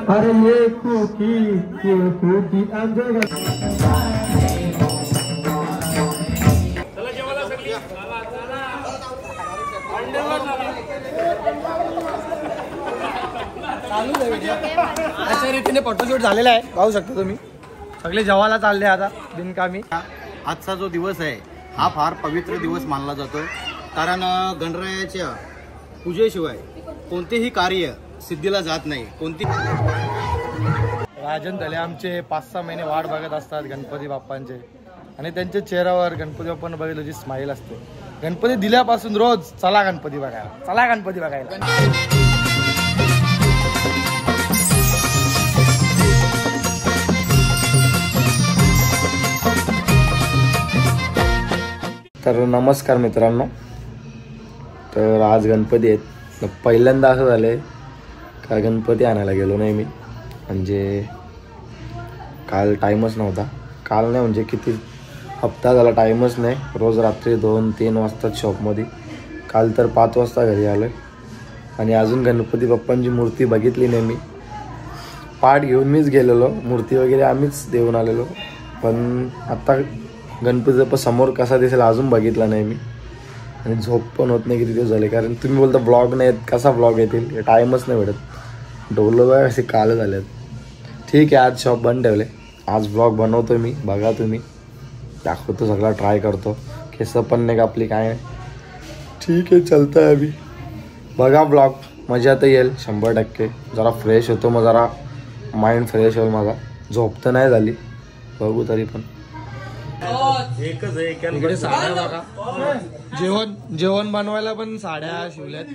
अरे ये कुकी आमच्या अशा रीतीने फोटोशूट झालेला आहे, पाहू शकता तुम्ही. सगळे जेवायला चालले आता बिनकामी. आजचा जो दिवस आहे हा फार पवित्र दिवस मानला जातो, कारण गणरायाच्या पूजेशिवाय कोणतेही कार्य सिद्धीला जात नाही. राजन धले आमचे 5-6 महिने वाट बघत असतात गणपती बाप्पांचे, आणि त्यांच्या चेहऱ्यावर गणपती बाप्पांना बघितलं जी स्माईल असते. गणपती दिल्यापासून रोज चला गणपती बघायला, चला गणपती बघायला. तर नमस्कार मित्रांनो. तर आज गणपती आहेत. पहिल्यांदा असं झालं आहे का गणपती आणायला गेलो नाही मी, म्हणजे काल टाईमच नव्हता. काल नाही म्हणजे किती हप्ता झाला टाईमच नाही. रोज रात्री 2-3 वाजतात शॉपमध्ये. काल तर 5 वाजता घरी आलो आहे, आणि अजून गणपती बाप्पांची मूर्ती बघितली नाही मी. पाठ घेऊन मीच गेलेलो, मूर्ती वगैरे आम्हीच देऊन आलेलो, पण आत्ता गणपती बाप्पा समोर कसा दिसेल अजून बघितला नाही मी. आणि झोप पण होत नाही किती दिवस झाले, कारण तुम्ही बोलता ब्लॉग नाही आहेत, कसा ब्लॉग येतील, टाईमच नाही भेटत. डोलं बाय असे काल झाले आहेत. ठीक आहे, आज शॉप बंद ठेवले. आज ब्लॉग बनवतो मी, बघा तुम्ही, दाखवतो सगळा, ट्राय करतो. केस पण नाही कापली काय नाही. ठीक आहे, चालतं आहे अभि. बघा ब्लॉग, मजा तर येईल 100%. जरा फ्रेश होतो, मग जरा माइंड फ्रेश होईल माझा. झोप तर नाही झाली, बघू तरी पण. इकडे साड्या बघा, जेवण बनवायला पण साड्या शिवल्यात,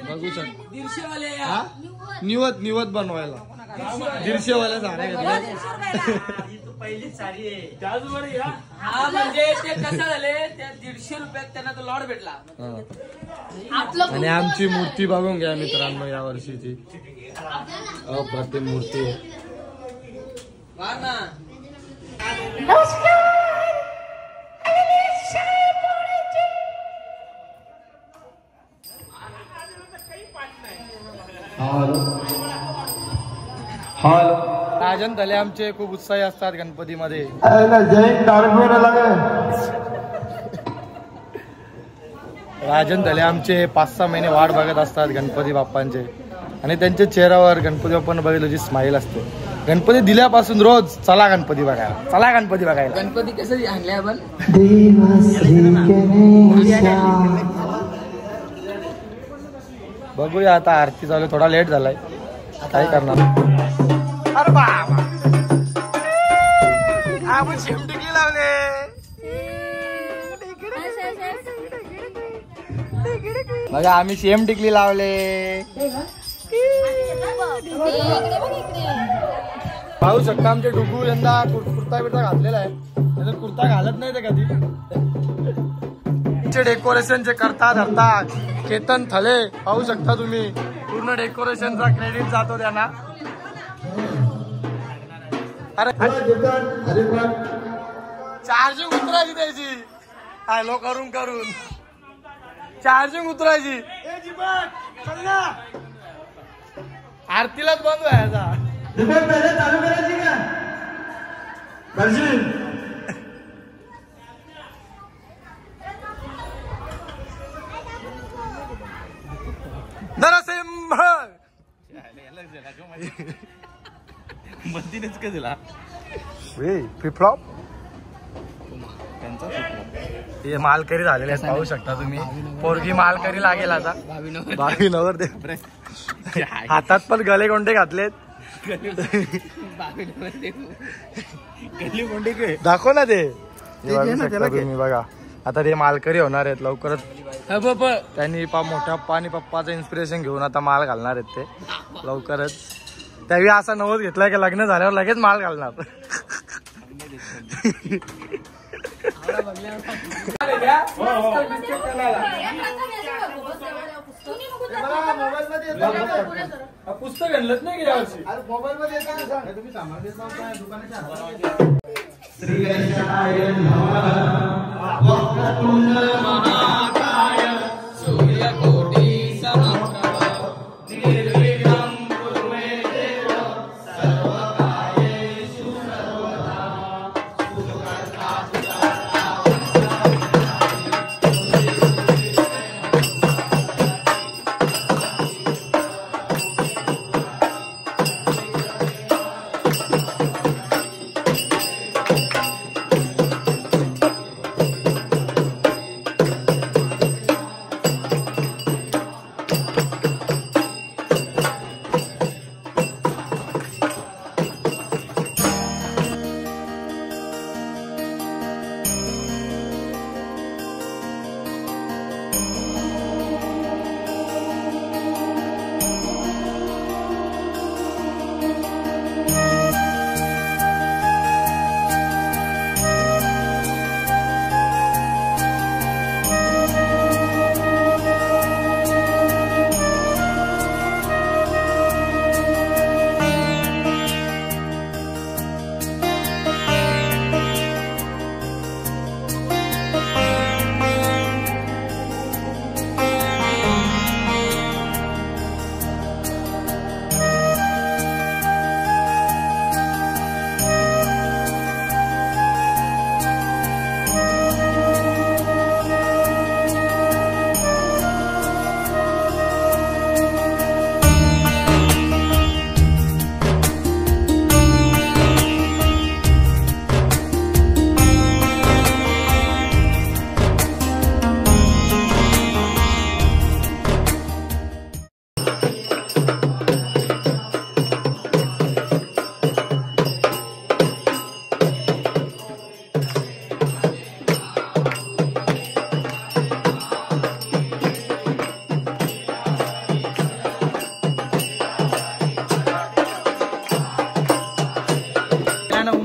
बघू शकता. निवत बनवायला 150 वाल्या साड्या घेतल्या. पहिलीच साडी आहे त्याचबरोबर. हा म्हणजे ते कसं झाले, त्या 150 रुपयात त्यांना तो लॉट भेटला. आणि आमची मूर्ती बघून घ्या मित्रांनो, या वर्षीची अप्रतिम मूर्ती आहे. राजन धले आमचे खूप उत्साही असतात गणपतीमध्ये. राजन धले आमचे 5-6 महिने वाट बघत असतात गणपती बाप्पांचे, आणि त्यांच्या चेहऱ्यावर गणपती बाप्पांना बघितलं जी स्माईल असते. गणपती दिल्यापासून रोज चला गणपती बघायला, चला गणपती बघायला. गणपती कसं आणले आपण, बघूया आता. आरती चालू, थोडा लेट झालाय, काय करणार. अरे बाबा, आपण शेमटिकी लावले. बघा आम्ही शेम टिकली लावले. पाहू शकता आमचे डुगू यंदा कुर्ता बिर्ता घातलेला आहे, नाही कुर्ता घालत नाही ते कधी. डेकोरेशन जे करता धरतात केतन थले, पाहू शकता तुम्ही, पूर्ण डेकोरेशनचा क्रेडिट जातो त्यांना. अरे चार्जिंग उतरायची त्याची, हॅलो करून चार्जिंग उतरायची. आरतीलाच बंद व्हायचा. चालू करायची का नरसिंह मंदिरच का दिला फ्लिपफ्लॉप. हे मालकरी झालेले आहेत, पाहू शकता तुम्ही. पोरगी मालकरी लागेल आता. 22 नवर दे. हातात पण गले कोंडे घातलेत. दाखव ना ते. तुम्ही बघा आता ते मालकरी होणार आहेत लवकरच. त्यांनी मोठ्या पप्पानी पप्पाचं इन्स्पिरेशन घेऊन आता माल घालणार आहेत ते लवकरच. त्यावेळी असा नवस घेतलाय की लग्न झाल्यावर लगेच माल घालणार. पुस्तक आणलंच नाही की यावर्षी. मोबाईल मध्ये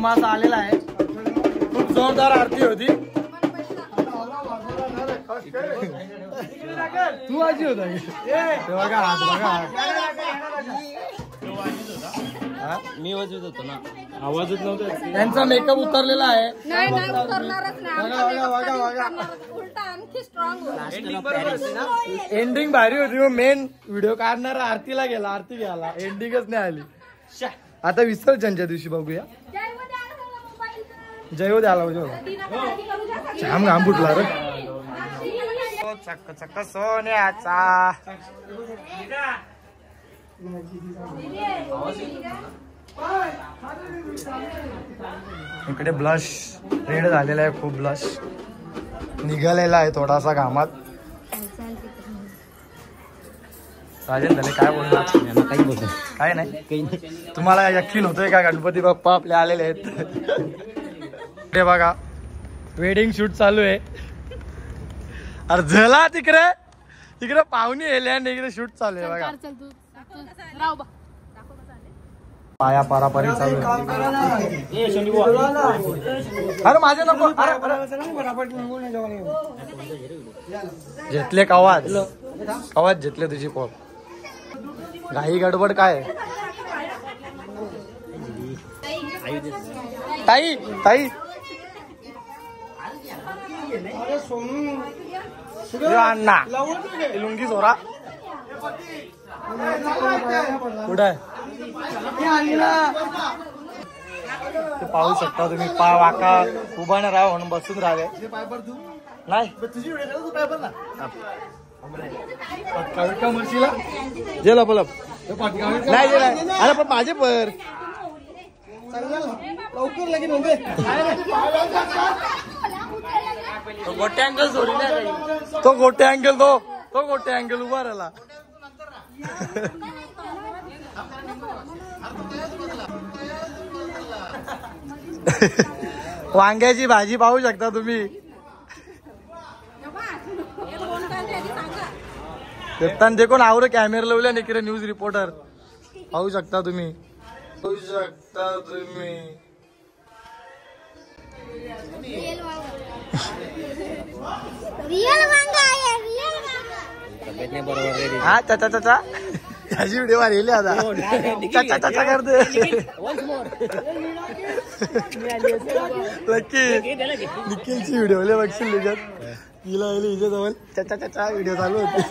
उमासा आलेला आहे, खूप जोरदार आरती होती. तू आजी होता बघा मी वाजवत होतो ना, आवाजच नव्हता. त्यांचा मेकअप उतरलेला आहे. एंडिंग भारी होती. मग मेन व्हिडिओ काढणारा आरतीला गेला, आरती घ्यायला एंडिंगच नाही आली. आता विसर्जनच्या दिवशी बघूया. जय हो द्याला छान घाम फुटला रे. चक्क चक्क सोन्याचा. इकडे ब्लश रेड झालेला आहे, खूप ब्लश निघालेला आहे थोडासा घामात. राजन झाले काय बोलणार? काही बोलतो काय नाही. तुम्हाला यकीन होतोय का गणपती बाप्पा आपले आलेले आहेत? इकडे बघा वेडिंग शूट चालू आहे. अरे झला तिकडे तिकडे पाहुणे येले आणि इकडे शूट चालू आहे बघा. पाया पारापारी चालू आहे. अरे माझे नको. घेतले कवाच कवाच घेतले तुझी पोर. घाई गडबड काय? ताई ताई अण्णा लुंगी सोरा कुठे पाहू शकता तुम्ही. पा वाका उभा नाही राहा म्हणून बसून राहावे नाही. मर्शीला जे लपलप नाही जे नाही. अरे पण माझे पर लवकर लगीन होते. गोटे अँगल सोडी नाही. तो गोटे अँगल तो गोटे अँगल उभा राहिला. वांग्याची भाजी पाहू शकता तुम्ही. देखो नावर कॅमेरा लावल्या इकडे न्यूज रिपोर्टर पाहू शकता तुम्ही. पाहू शकता तुम्ही. रियल वांगा आहे, रियल वांगा. हा चाचा चाचा त्याची व्हिडिओ मारली आता चाचा चाचा करते नक्की निखिलची व्हिडिओ लय बघशील त्याच्यात तिला हिच्या जवळ चाचा चाचा व्हिडिओ चालू होते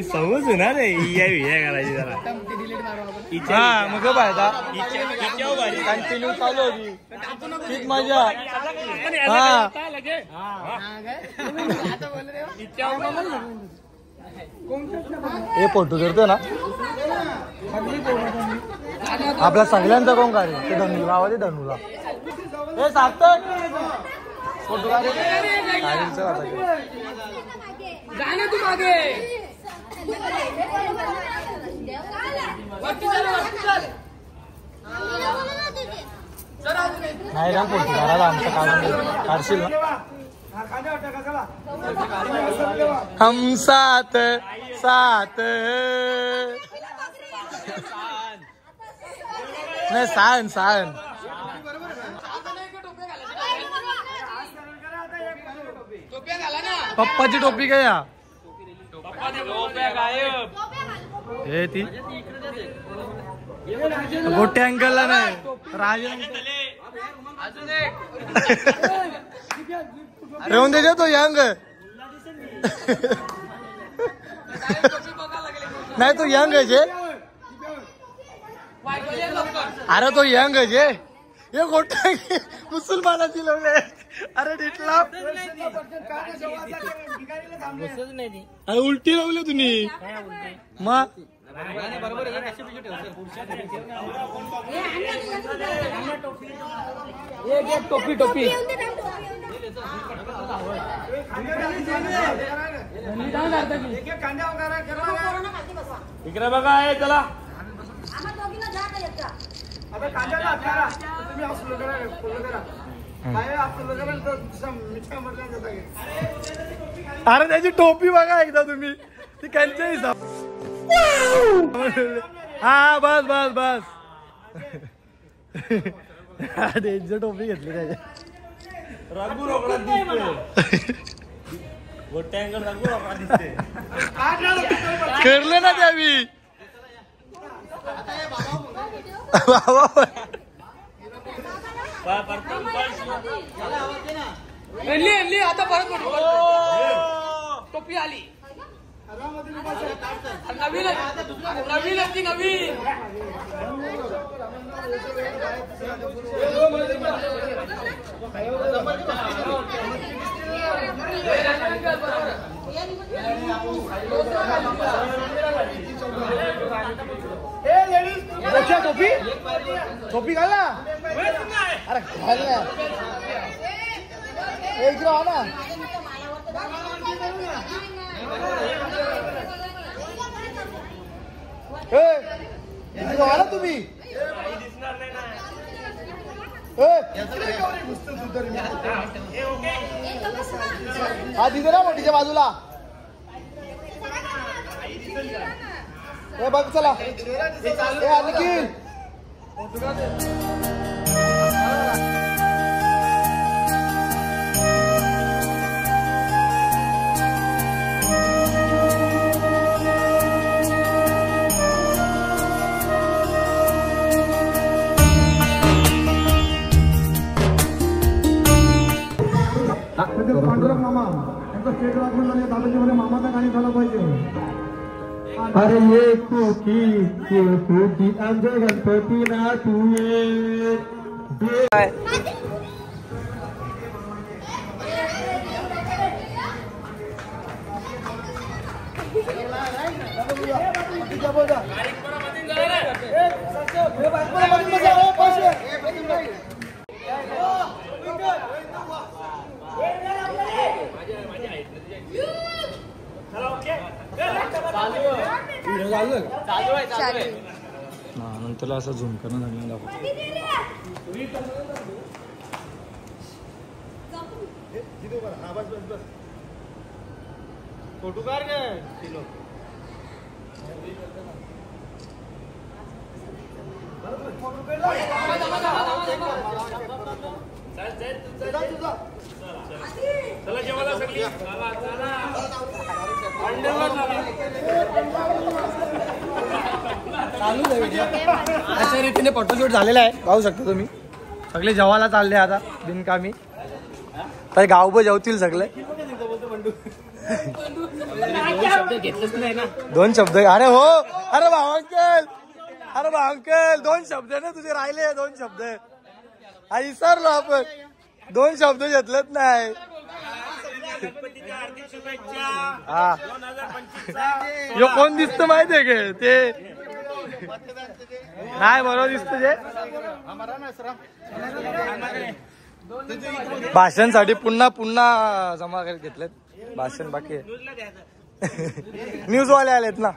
समज ना रे करायची जरा हा मग कंटिन्यू चालू होती तीच मजा हा हे फोटो करतो ना आपल्या सगळ्यांचा कोण काढ ते धनुला आवाज धनुला हे सार्थक फोटो काढ जाने तू मागे नाही ना फोटो काढायला आमचं काढून काढशील ना हम साथ साथ नाही सान सान पप्पाची टोपी काय या हे ती गोटे अंकलला नाही राजन रेवून दे तो यंग नाही तो यंग आहे जे अरे तो यंग आहे जे हे गोटे मुसलमानाची लावले अरे डिटला अरे उलटी लावली तुम्ही मग टोपी टोपी इकडे बघा आहे चला अरे त्याची टोपी बघा एकदा तुम्ही ती त्यांच्या हिसाब हा बस बस बस डेंजर टोपी घेतली त्याच्या रघु रोकडा दिसते गोट्या अँगल रघु रोकडा दिसते करले ना त्यावी बाबा आता परत टोपी आली नवीन नवीन ती नवीन टोपी टोपी घाल ना अरे घाल ना एक ना आला तुम्ही हा तिथे ना मोठीच्या बाजूला हे बघ चला हे निखिल पांडुरंग मामा यांचा स्टेट राखून दादाजीमध्ये मामाचा गाणी झाला पाहिजे अरे ये कुकी आमचे गणपती ना तू ये नंतर असं झूम करणं लागलं दाखवतो फोटो काढ चला जेवायला सगळी चला अशा रीतीने फोटोशूट झालेला आहे, पाहू शकता तुम्ही. सगळे जेवायला चालले आता बिनकामी. तर गावभर जेवतील सगळे. दोन शब्द. अरे हो, अरे भाऊ अंकल, अरे भाऊ अंकल, दोन शब्द ना तुझे राहिले. दोन शब्द विसरलो आपण. दोन शब्द घेतलेच नाही. हा, यो कोण दिसत माहितीये का ते? नाही बरोबर दिसत जे. भाषणसाठी पुन्हा पुन्हा जमा करत घेतलेत. भाषण बाकी न्यूज वाले आलेत ना.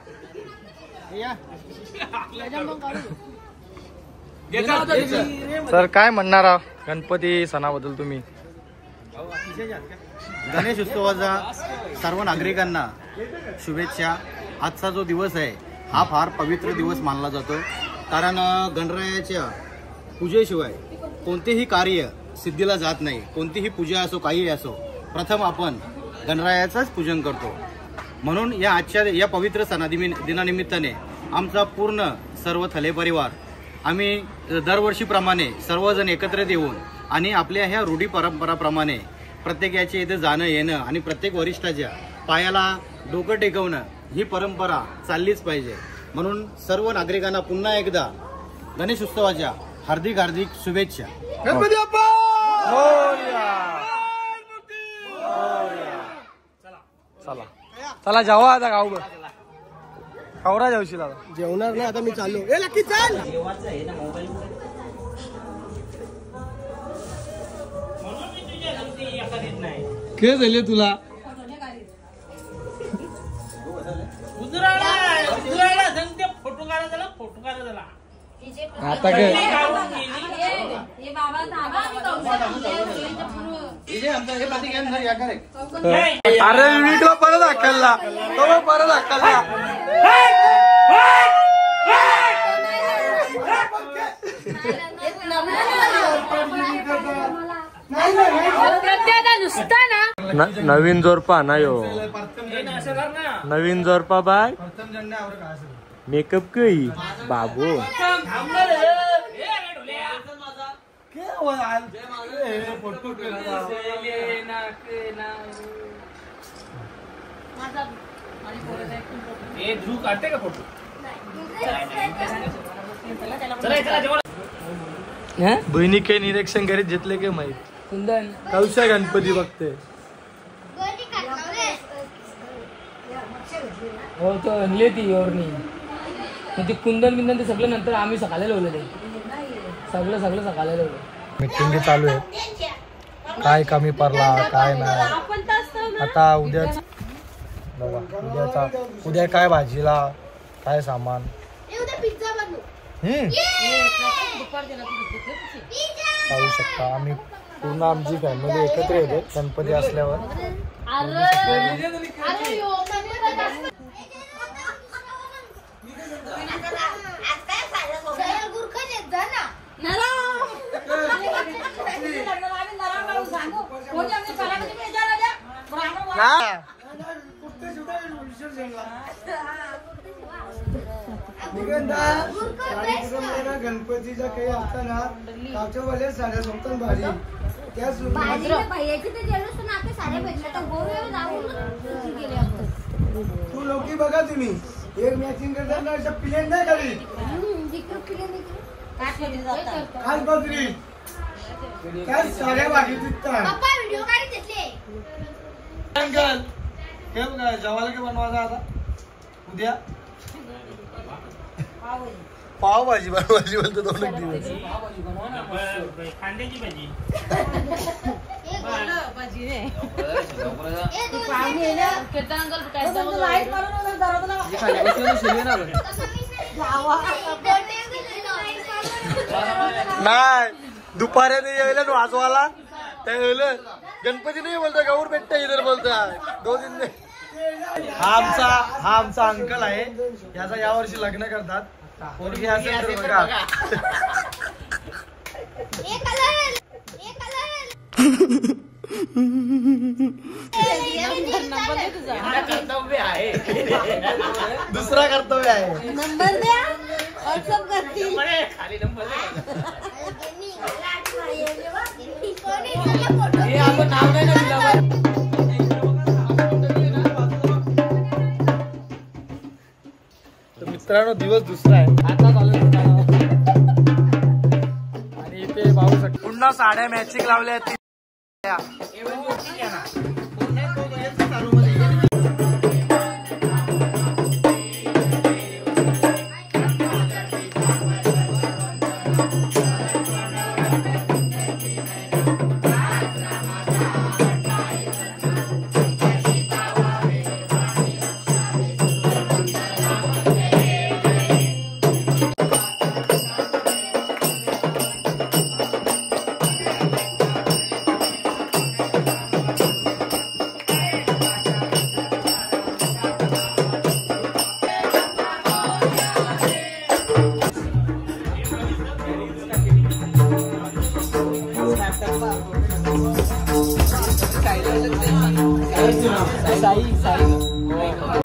सर काय म्हणणार आहात गणपती सणाबद्दल तुम्ही? गणेश उत्सवाचा सर्व नागरिकांना शुभेच्छा. आजचा जो दिवस आहे हा फार पवित्र दिवस मानला जातो, कारण गणरायाच्या पूजेशिवाय कोणतेही कार्य सिद्धीला जात नाही. कोणतीही पूजा असो, काही असो, प्रथम आपण गणरायाचंच पूजन करतो. म्हणून या आजच्या या पवित्र दिनानिमित्ताने आमचा पूर्ण सर्व थले परिवार आम्ही दरवर्षीप्रमाणे सर्वजण एकत्रित येऊन आणि आपल्या ह्या रूढी परंपराप्रमाणे प्रत्येकाच्या इथे जाणं येणं आणि प्रत्येक वरिष्ठाच्या पायाला डोकं टेकवणं ही परंपरा चाललीच पाहिजे. म्हणून सर्व नागरिकांना पुन्हा एकदा गणेश उत्सवाच्या हार्दिक हार्दिक शुभेच्छा. गणपती बाप्पा चला चला जेवा आता गावभर. कवरा जेवशील आता? जेवणार नाही आता, मी चाललो. ए लकी चल. काय झाले तुला? फोटो काढा, फोटो काढा झाला. आता काय अरे विकला परत हाकलला तो, परत हाकलला. नवीन जोरपा ना यो, नवीन जोरपा बाय मेकअप कई बाबू. बहिणी काही निरीक्षण करीत घेतले काय माहित? कौशा गणपती बघते हो तो आणले ती ओरणी ते कुंदन बिंदन ते सगळं नंतर आम्ही सकाळी लावलं ते सगळं सकाळी लावलं. मीटिंग चालू आहे, काय कमी पडला काय नाही. आता उद्याच बघा, उद्या काय भाजीला काय सामान. पाहू शकता आम्ही पूर्ण आमची फॅमिली एकत्र येतो गणपती असल्यावर. गणपतीचा काही असताना काचेवाले साड्या सोबत भारी तू लोकी बघा तुम्ही एक मॅचिंग करताना अशा प्लेन नाही करी खास बकरी काय साड्या भाजी दिसतात. अंकल काय जेवायला काय बनवायचा आता उद्या? पावभाजी बनवायची बोलतो 2 दिवस. कांद्याची भाजी नाही दुपारी यायला वाजवाला त्या गणपती नाही बोलता गौर भेटता इधर बोलता 2 दिन. हा आमचा अंकल आहे, याचा यावर्षी लग्न करतात. पोरगी असेल तर बघा. कर्तव्य आहे. दुसरा कर्तव्य आहे. नंबर द्या व्हॉट्सअप करतील. खाली नंबर हे आपण नाव नाही ना दिलं. मित्रांनो दिवस दुसरा आहे आता चालू आणि इथे पाहू शकतो पुन्हा साड्या मॅचिंग लावल्या आहेत.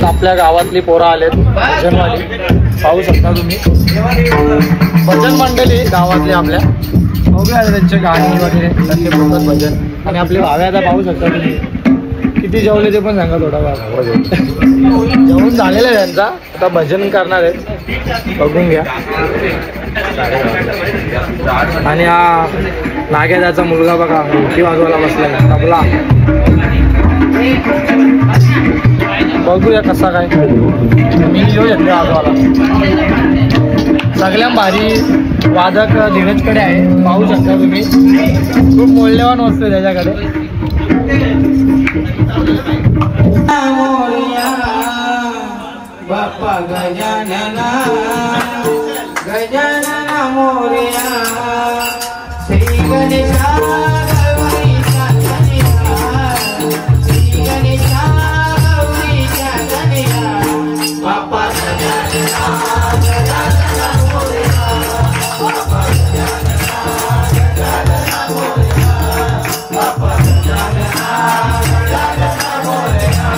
आपल्या गावातली पोरं आलेत भजनवाली पाहू शकता तुम्ही. भजन मंडळी गावातली आपल्या बघूया त्यांचे गाणी वगैरे त्यांचे बोलतात भजन. आणि आपले भावे आता पाहू शकता तुम्ही किती जेवले ते पण सांगा थोडा भाव. जेवण झालेलं आहे त्यांचा आता भजन करणार आहेत बघून घ्या. आणि हा नागेदाचा मुलगा बघा मोठी वाजवायला बसलाय तबला. बघूया कसा काय मी घेऊ घेतले वाजवायला. सगळ्यात भारी वादक धीरजकडे आहे पाहू शकता तुम्ही. खूप मौल्यवान वस्तू आहे त्याच्याकडे. बाप्पा गजानना गजानना मोरया श्री गणेशा गौरीचा गणेशा श्री गणेशा गौरीचा गणेशा बाप्पा गजानना गजानना मोरया बाप्पा गजानना गजानना मोरया बाप्पा गजानना गजानना मोरया.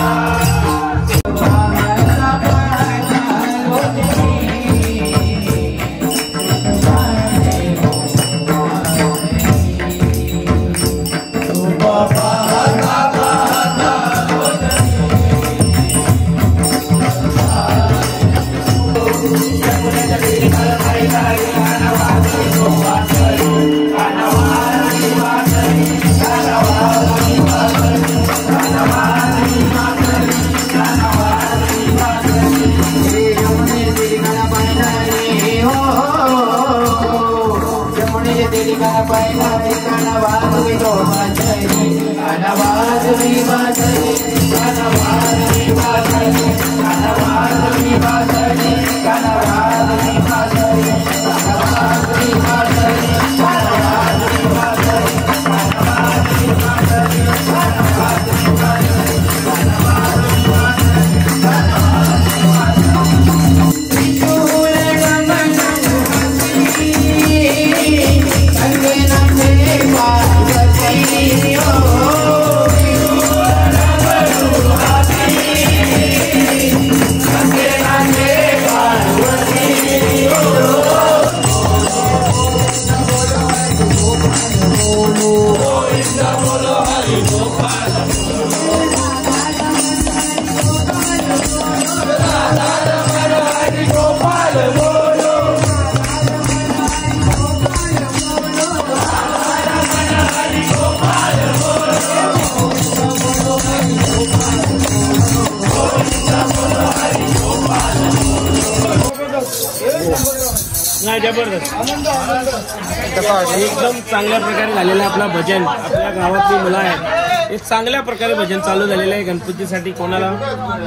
एकदम चांगल्या प्रकारे झालेलं आहे आपला भजन. आपल्या गावातली मुलं आहेत एक चांगल्या प्रकारे भजन चालू झालेलं आहे. गणपतीसाठी कोणाला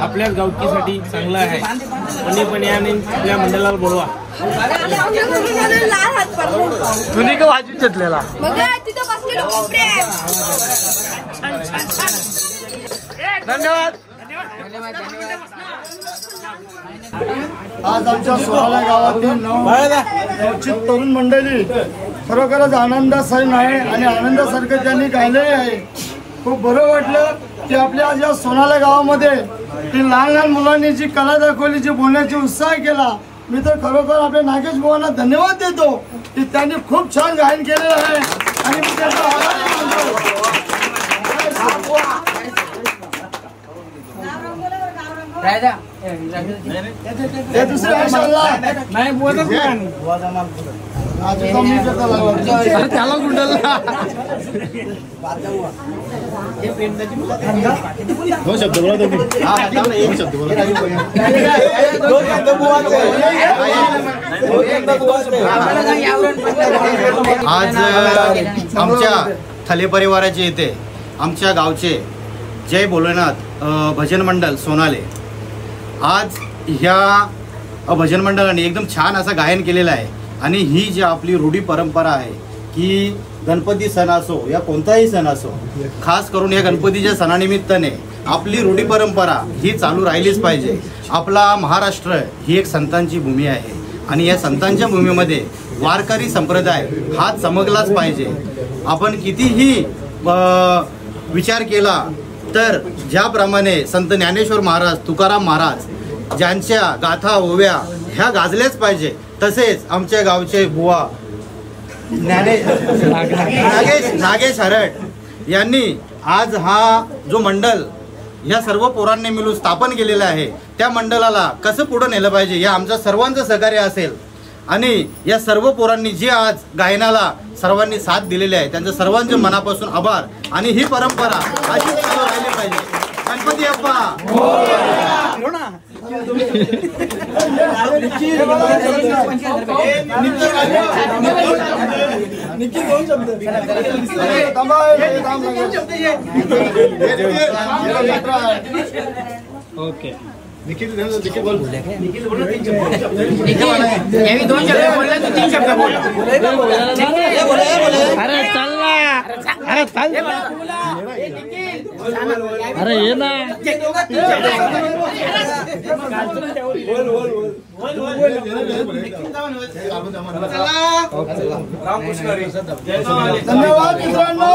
आपल्याच गावकीसाठी चांगलं आहे. पण याने आपल्या मंडळाला बोलवा. तुम्ही का वाजून घेतलेला धन्यवाद. आज आमच्या सोळाला गावातील गावची तरुण मंडळी खरोखरच आनंदात सण आहे आणि आनंदासारखं त्यांनी गायलेले आहे. खूप बरं वाटलं. की आपल्या आज या सोनाला गावामध्ये ती लहान लहान मुलांनी जी कला दाखवली, जी बोलण्याची उत्साह केला, मी तर खरोखर आपल्या नागेश भावांना धन्यवाद देतो की त्यांनी खूप छान गायन केलेलं आहे आणि मी त्याचा आभारी मानतो. ते दुसरे नाही बोलत त्याला गुंडलला दोन शब्द बोला तुम्ही. एक शब्द बोला. आज आमच्या थले परिवाराचे इथे आमच्या गावचे जय भोलेनाथ भजन मंडळ सोनाले आज ह्या भजन मंडळाने एकदम छान असं गायन केलेलं आहे. आणि ही जी आपली रूढी परंपरा आहे की गणपती सण असो या कोणताही सण असो, खास करून या गणपतीच्या सणानिमित्ताने आपली रूढी परंपरा ही चालू राहिलीच पाहिजे. आपला महाराष्ट्र ही एक संतांची भूमी आहे आणि या संतांच्या भूमीमध्ये वारकरी संप्रदाय हा चमकलाच पाहिजे. आपण कितीही विचार केला तर ज्याप्रमाणे संत ज्ञानेश्वर महाराज, तुकाराम महाराज ज्यांच्या गाथा ओव्या ह्या गाजल्याच पाहिजे, तसेच आमच्या गावचे बुवा नागेश हरट यांनी आज हा जो मंडळ या सर्व पोरांनी मिळून स्थापन केलेलं आहे, त्या मंडळाला कसं पुढे नेलं पाहिजे या आमच्या सर्वांचं सहकार्य असेल. आणि या सर्व पोरांनी जे आज गायनाला सर्वांनी साथ दिलेली आहे त्यांचं सर्वांचे मनापासून आभार. आणि ही परंपरा अशीच चालू राहिली पाहिजे. गणपती बाप्पा ओके. निखिल बोल. निखिल बोल 3 शब्द. निखिल 2 शब्द बोलला तू 3 शब्द बोल. अरे चल ना. अरे चल. अरे ये ना. धन्यवाद मित्रांनो.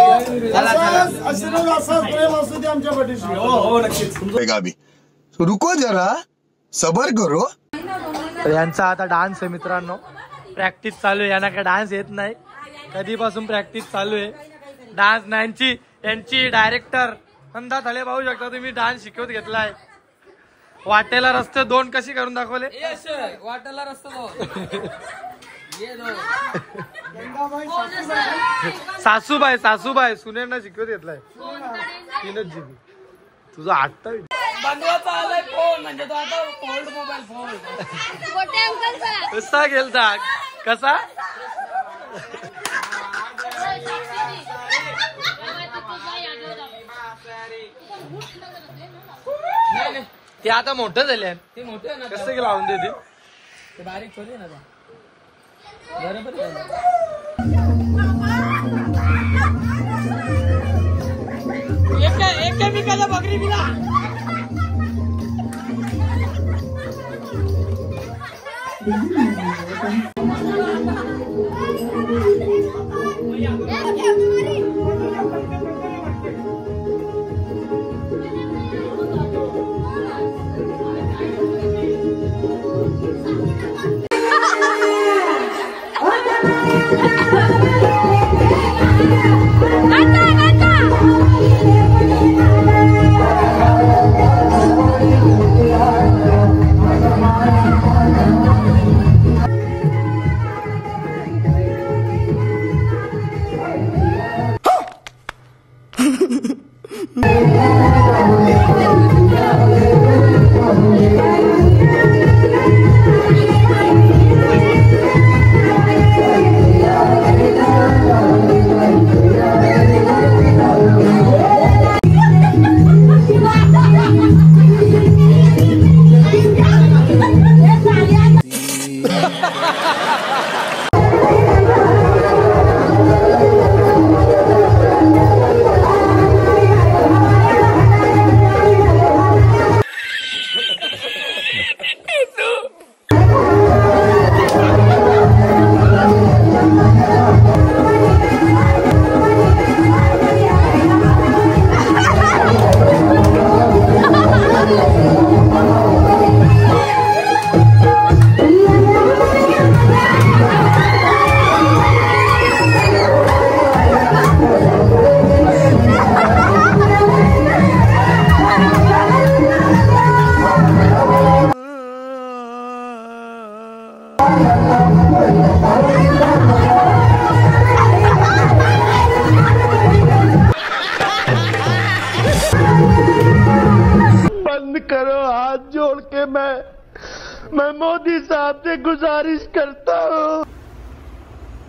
आशीर्वाद असाच प्रेम असू दे आमच्या पाठीशी. हो नक्कीच. रुको जरा सबर करो. यांचा आता डान्स आहे मित्रांनो, प्रॅक्टिस चालू आहे. यांना काय डान्स येत नाही, कधीपासून प्रॅक्टिस चालू आहे. डान्स यांची डायरेक्टर नंदा थले पाहू शकता तुम्ही, डान्स शिकवत घेतलाय. वाटेला रस्ते 2 कशी करून दाखवले. वाटेला रस्ता सासूबाई सुनेंना शिकवत घेतलाय. 3 GB तुझा 8 बांधवाचा आलाय फोन, म्हणजे तो आता फोल्ड मोबाईल फोल्ड. कसा गेलता कसा. ते आता मोठं झाले, ते मोठे ना, कसं लावून देते ते बारीक थोडी ना. बरोबर एका बकरी दिला.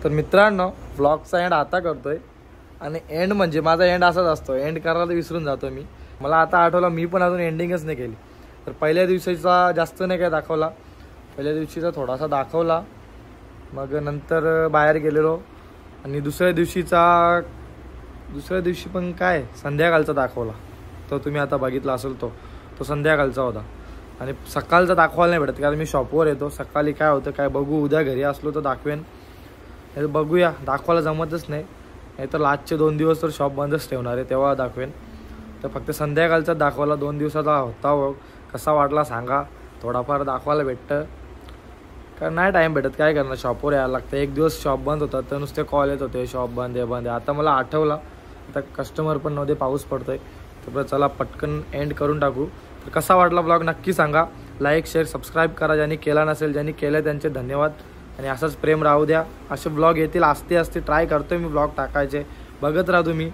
तर मित्रांनो व्लॉगचा एंड आता करतोय आणि एंड म्हणजे माझा एंड असाच असतो, एंड करायला तर विसरून जातो मी. मला आता आठवलं मी पण अजून एंडिंगच नाही केली. तर पहिल्या दिवशीचा जास्त नाही काय दाखवला, पहिल्या दिवशीचा थोडासा दाखवला, मग नंतर बाहेर गेलेलो आणि दुसऱ्या दिवशी पण काय संध्याकाळचा दाखवला. तो तुम्ही आता बघितला असेल, तो संध्याकाळचा होता. आणि सकाळचा दाखवायला नाही भेटत कारण मी शॉपवर येतो. सकाळी काय होतं काय बघू, उद्या घरी असलो तर दाखवेन, नाही तर बघूया, दाखवायला जमतच नाही. नाही तर लास्टचे 2 दिवस तर शॉप बंदच ठेवणार आहे, तेव्हा दाखवेन. तर फक्त संध्याकाळचा दाखवायला 2 दिवसाचा होता. कसा वाटला सांगा. थोडाफार दाखवायला भेटतं कारण नाही टाईम भेटत, काय करणार, शॉपवर यायला लागतं. 1 दिवस शॉप बंद होता तर नुसते कॉल येत होते शॉप बंद आहे. आता मला आठवला, आता कस्टमर पण नव्हते, पाऊस पडतोय. तर चला पटकन एंड करून टाकू. तर कसा वाटला ब्लॉग नक्की सांगा. लाईक शेअर सबस्क्राईब करा ज्यांनी केला नसेल, ज्यांनी केलं त्यांचे धन्यवाद. आणि असंच प्रेम राहू द्या. असे ब्लॉग येतील, असते ट्राय करतोय मी ब्लॉग टाकायचे, बघत राहा तुम्ही.